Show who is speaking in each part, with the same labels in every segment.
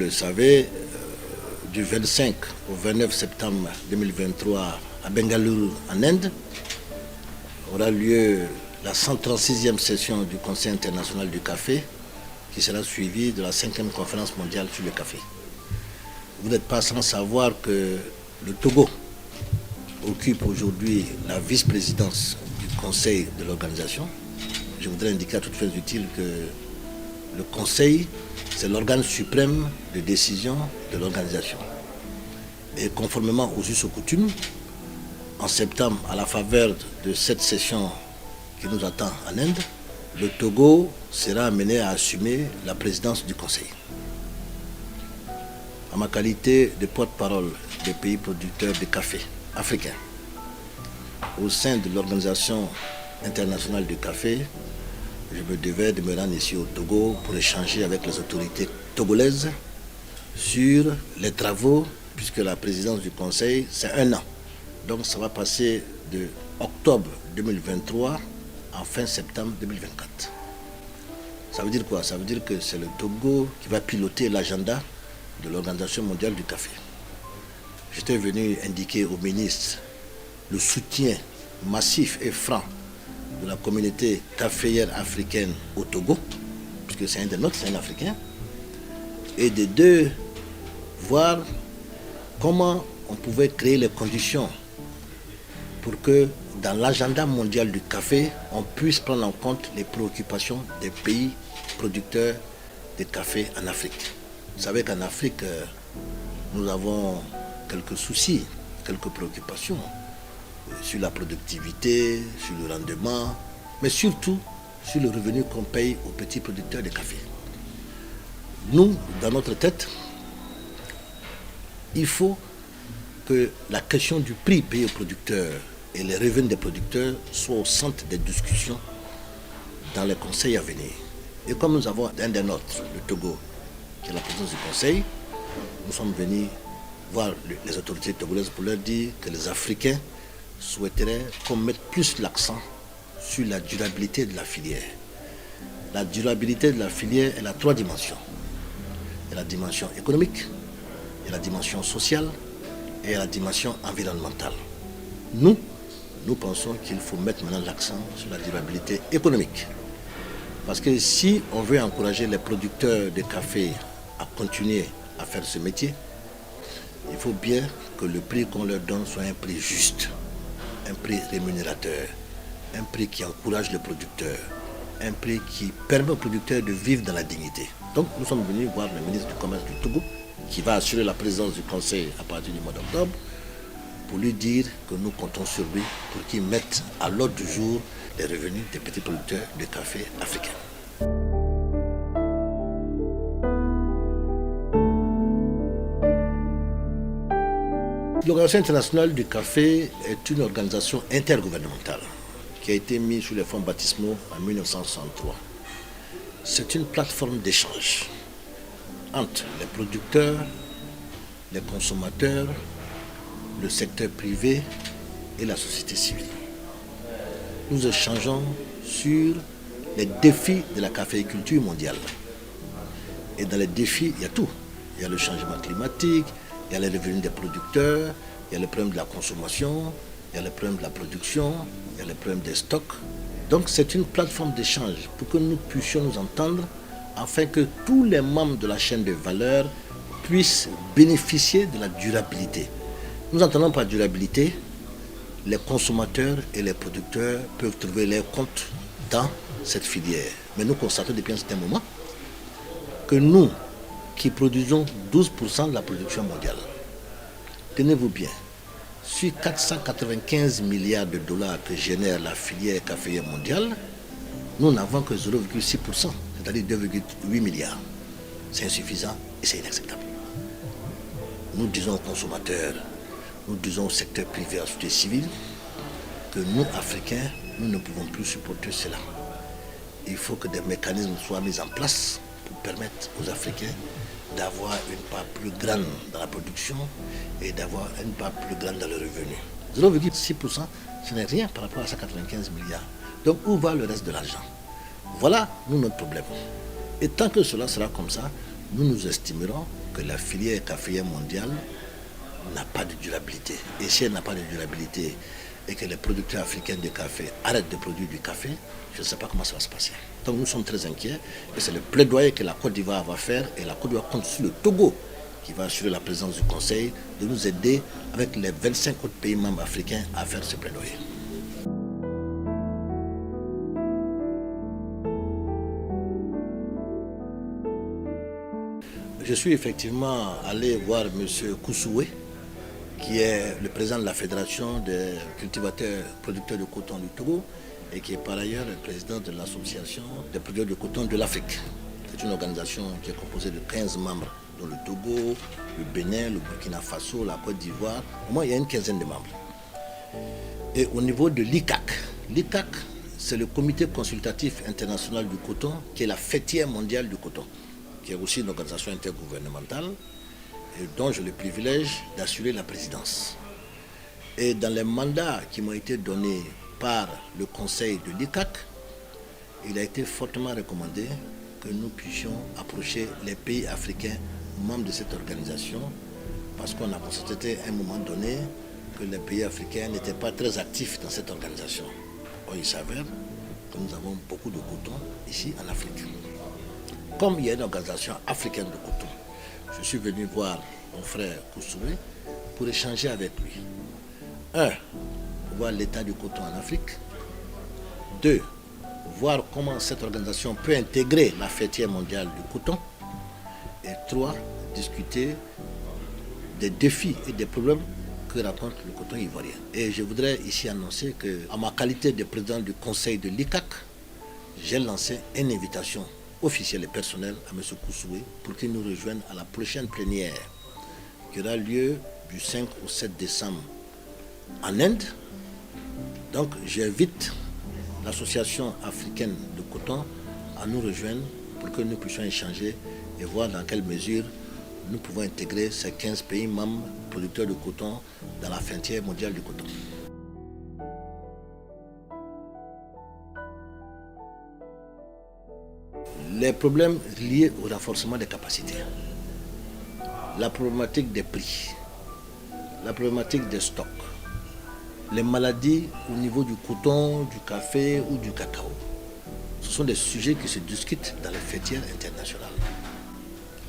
Speaker 1: le savez, du 25 au 29 septembre 2023 à Bengaluru, en Inde, aura lieu la 136e session du Conseil international du café, qui sera suivie de la 5e conférence mondiale sur le café. Vous n'êtes pas sans savoir que le Togo occupe aujourd'hui la vice-présidence du Conseil de l'organisation. Je voudrais indiquer à toutes fins utiles que le Conseil, c'est l'organe suprême de décision de l'organisation. Et conformément aux us et coutumes, en septembre, à la faveur de cette session qui nous attend en Inde, le Togo sera amené à assumer la présidence du Conseil. En ma qualité de porte-parole des pays producteurs de café africains, au sein de l'Organisation internationale du café, je me devais de me rendre ici au Togo pour échanger avec les autorités togolaises sur les travaux, puisque la présidence du Conseil, c'est 1 an. Donc ça va passer de octobre 2023 à fin septembre 2024. Ça veut dire quoi? Ça veut dire que c'est le Togo qui va piloter l'agenda de l'Organisation mondiale du café. J'étais venu indiquer au ministre le soutien massif et franc de la communauté caféière africaine au Togo, puisque c'est un des nôtres, c'est un Africain, et de deux, voir comment on pouvait créer les conditions pour que dans l'agenda mondial du café, on puisse prendre en compte les préoccupations des pays producteurs de café en Afrique. Vous savez qu'en Afrique, nous avons quelques soucis, quelques préoccupations sur la productivité, sur le rendement, mais surtout sur le revenu qu'on paye aux petits producteurs de café. Nous, dans notre tête, il faut que la question du prix payé aux producteurs et les revenus des producteurs soient au centre des discussions dans les conseils à venir. Et comme nous avons un des nôtres, le Togo, qui est la présidence du Conseil, nous sommes venus voir les autorités togolaises pour leur dire que les Africains souhaiteraient qu'on mette plus l'accent sur la durabilité de la filière. La durabilité de la filière, elle a 3 dimensions. Il y a la dimension économique, il y a la dimension sociale et il y a la dimension environnementale. Nous pensons qu'il faut mettre maintenant l'accent sur la durabilité économique. Parce que si on veut encourager les producteurs de café à continuer à faire ce métier, il faut bien que le prix qu'on leur donne soit un prix juste, un prix rémunérateur, un prix qui encourage le producteur, un prix qui permet aux producteurs de vivre dans la dignité. Donc nous sommes venus voir le ministre du Commerce du Togo, qui va assurer la présidence du Conseil à partir du mois d'octobre, pour lui dire que nous comptons sur lui pour qu'il mette à l'ordre du jour les revenus des petits producteurs de café africains. L'Organisation internationale du café est une organisation intergouvernementale qui a été mise sous les fonds baptismaux en 1963. C'est une plateforme d'échange entre les producteurs, les consommateurs, le secteur privé et la société civile. Nous échangeons sur les défis de la caféiculture mondiale. Et dans les défis, il y a tout. Il y a le changement climatique, il y a les revenus des producteurs, il y a le problème de la consommation, il y a le problème de la production, il y a le problème des stocks. Donc c'est une plateforme d'échange pour que nous puissions nous entendre afin que tous les membres de la chaîne de valeur puissent bénéficier de la durabilité. Nous entendons par durabilité, les consommateurs et les producteurs peuvent trouver leur compte dans cette filière. Mais nous constatons depuis un certain moment que nous, qui produisons 12% de la production mondiale, tenez-vous bien, sur 495 milliards de dollars que génère la filière caféière mondiale, nous n'avons que 0,6%, c'est-à-dire 2,8 milliards. C'est insuffisant et c'est inacceptable. Nous disons aux consommateurs, nous disons au secteur privé, à la société civile, que nous, Africains, nous ne pouvons plus supporter cela. Il faut que des mécanismes soient mis en place pour permettre aux Africains d'avoir une part plus grande dans la production et d'avoir une part plus grande dans le revenu. 0,6%, ce n'est rien par rapport à 195 milliards. Donc où va le reste de l'argent? Voilà, nous, notre problème. Et tant que cela sera comme ça, nous nous estimerons que la filière caféière mondiale n'a pas de durabilité. Et si elle n'a pas de durabilité et que les producteurs africains de café arrêtent de produire du café, je ne sais pas comment ça va se passer. Donc nous sommes très inquiets et c'est le plaidoyer que la Côte d'Ivoire va faire et la Côte d'Ivoire compte sur le Togo qui va assurer la présence du Conseil de nous aider avec les 25 autres pays membres africains à faire ce plaidoyer. Je suis effectivement allé voir M. Koussoué, qui est le président de la Fédération des cultivateurs producteurs de coton du Togo et qui est par ailleurs le président de l'Association des producteurs de coton de l'Afrique. C'est une organisation qui est composée de 15 membres, dont le Togo, le Bénin, le Burkina Faso, la Côte d'Ivoire. Au moins, il y a une quinzaine de membres. Et au niveau de l'ICAC, l'ICAC, c'est le Comité consultatif international du coton, qui est la fêtière mondiale du coton, qui est aussi une organisation intergouvernementale et dont j'ai le privilège d'assurer la présidence. Et dans les mandats qui m'ont été donnés par le conseil de l'ICAC, il a été fortement recommandé que nous puissions approcher les pays africains membres de cette organisation parce qu'on a constaté à un moment donné que les pays africains n'étaient pas très actifs dans cette organisation. Or, il s'avère que nous avons beaucoup de coton ici en Afrique. Comme il y a une organisation africaine de coton, je suis venu voir mon frère Koussoué pour échanger avec lui. 1. Voir l'état du coton en Afrique. 2. Voir comment cette organisation peut intégrer la fêtière mondiale du coton. Et 3. Discuter des défis et des problèmes que rencontre le coton ivoirien. Et je voudrais ici annoncer que, en ma qualité de président du conseil de l'ICAC, j'ai lancé une invitation officielle et personnelle à M. Koussoué pour qu'il nous rejoigne à la prochaine plénière qui aura lieu du 5 au 7 décembre en Inde. Donc j'invite l'association africaine de coton à nous rejoindre pour que nous puissions échanger et voir dans quelle mesure nous pouvons intégrer ces 15 pays membres producteurs de coton dans la frontière mondiale du coton. Les problèmes liés au renforcement des capacités, la problématique des prix, la problématique des stocks, les maladies au niveau du coton, du café ou du cacao. Ce sont des sujets qui se discutent dans les fêtières internationales.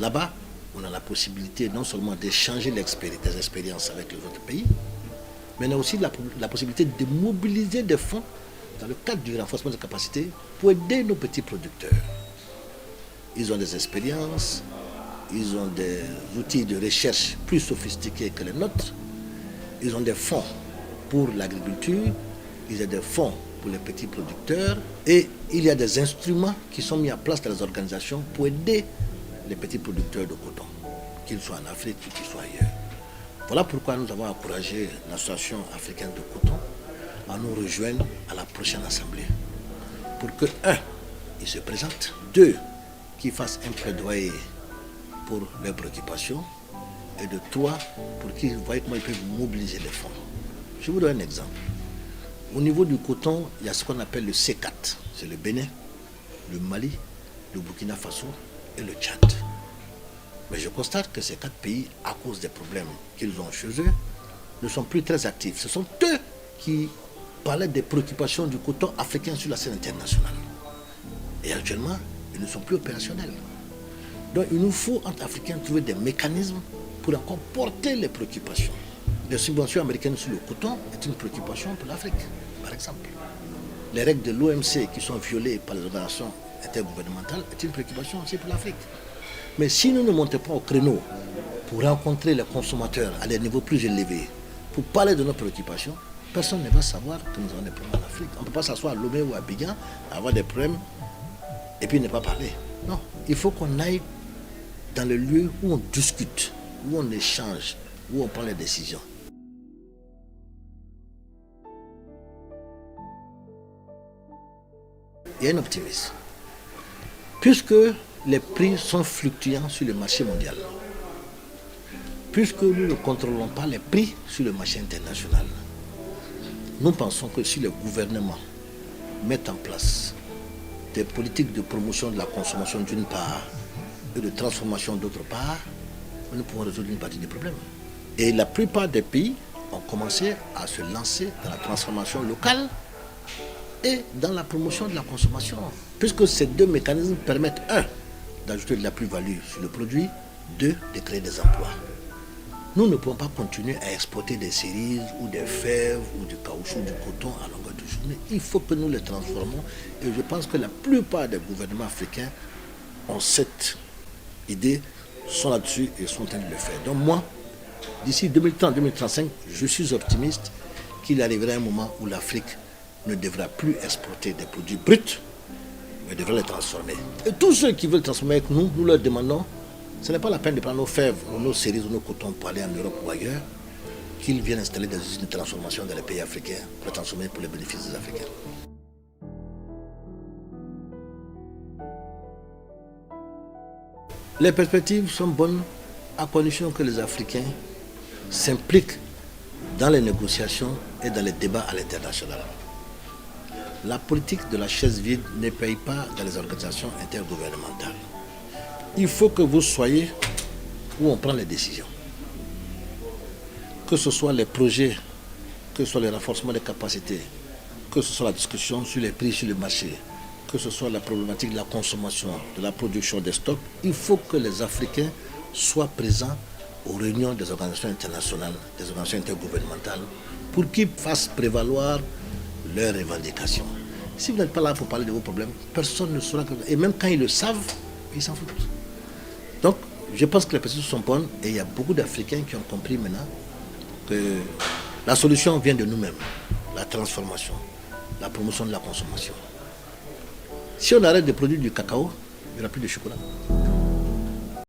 Speaker 1: Là-bas, on a la possibilité non seulement d'échanger des expériences avec les autres pays, mais on a aussi la possibilité de mobiliser des fonds dans le cadre du renforcement des capacités pour aider nos petits producteurs. Ils ont des expériences, ils ont des outils de recherche plus sophistiqués que les nôtres, ils ont des fonds pour l'agriculture, ils ont des fonds pour les petits producteurs et il y a des instruments qui sont mis en place dans les organisations pour aider les petits producteurs de coton, qu'ils soient en Afrique ou qu'ils soient ailleurs. Voilà pourquoi nous avons encouragé l'Association africaine de coton à nous rejoindre à la prochaine assemblée pour que, 1, ils se présentent, 2, qu'ils fassent un plaidoyer pour leurs préoccupations et de 3, pour qu'ils voient comment ils peuvent mobiliser les fonds. Je vous donne un exemple. Au niveau du coton, il y a ce qu'on appelle le C4. C'est le Bénin, le Mali, le Burkina Faso et le Tchad. Mais je constate que ces 4 pays, à cause des problèmes qu'ils ont chez eux, ne sont plus très actifs. Ce sont eux qui parlaient des préoccupations du coton africain sur la scène internationale. Et actuellement, ils ne sont plus opérationnels. Donc il nous faut, entre Africains, trouver des mécanismes pour encore porter les préoccupations. Les subventions américaines sur le coton est une préoccupation pour l'Afrique, par exemple. Les règles de l'OMC qui sont violées par les organisations intergouvernementales est une préoccupation aussi pour l'Afrique. Mais si nous ne montons pas au créneau pour rencontrer les consommateurs à des niveaux plus élevés, pour parler de nos préoccupations, personne ne va savoir que nous avons des problèmes en Afrique. On ne peut pas s'asseoir à Lomé ou à Abidjan, avoir des problèmes et puis ne pas parler. Non, il faut qu'on aille dans le lieu où on discute, où on échange, où on prend les décisions. Il y a un optimisme. Puisque les prix sont fluctuants sur le marché mondial, puisque nous ne contrôlons pas les prix sur le marché international, nous pensons que si les gouvernements mettent en place des politiques de promotion de la consommation d'une part et de transformation d'autre part, nous pouvons résoudre une partie des problèmes. Et la plupart des pays ont commencé à se lancer dans la transformation locale et dans la promotion de la consommation. Puisque ces deux mécanismes permettent, un, d'ajouter de la plus-value sur le produit, deux, de créer des emplois. Nous ne pouvons pas continuer à exporter des cerises ou des fèves ou du caoutchouc, du coton à longueur de journée. Il faut que nous les transformons et je pense que la plupart des gouvernements africains ont cette idée, sont là-dessus et sont en train de le faire. Donc moi, d'ici 2030-2035, je suis optimiste qu'il arrivera un moment où l'Afrique ne devra plus exporter des produits bruts, mais devra les transformer. Et tous ceux qui veulent transformer avec nous, nous leur demandons, ce n'est pas la peine de prendre nos fèves, ou nos cerises ou nos cotons pour aller en Europe ou ailleurs, qu'ils viennent installer des usines de transformation dans les pays africains pour les transformer pour les bénéfices des Africains. Les perspectives sont bonnes à condition que les Africains s'impliquent dans les négociations et dans les débats à l'international. La politique de la chaise vide ne paye pas dans les organisations intergouvernementales. Il faut que vous soyez où on prend les décisions. Que ce soit les projets, que ce soit le renforcement des capacités, que ce soit la discussion sur les prix sur le marché, que ce soit la problématique de la consommation, de la production des stocks, il faut que les Africains soient présents aux réunions des organisations internationales, des organisations intergouvernementales, pour qu'ils fassent prévaloir leurs revendications. Si vous n'êtes pas là pour parler de vos problèmes, personne ne saura. Et même quand ils le savent, ils s'en foutent. Donc, je pense que les perspectives sont bonnes et il y a beaucoup d'Africains qui ont compris maintenant que la solution vient de nous-mêmes. La transformation, la promotion de la consommation. Si on arrête de produire du cacao, il n'y aura plus de chocolat.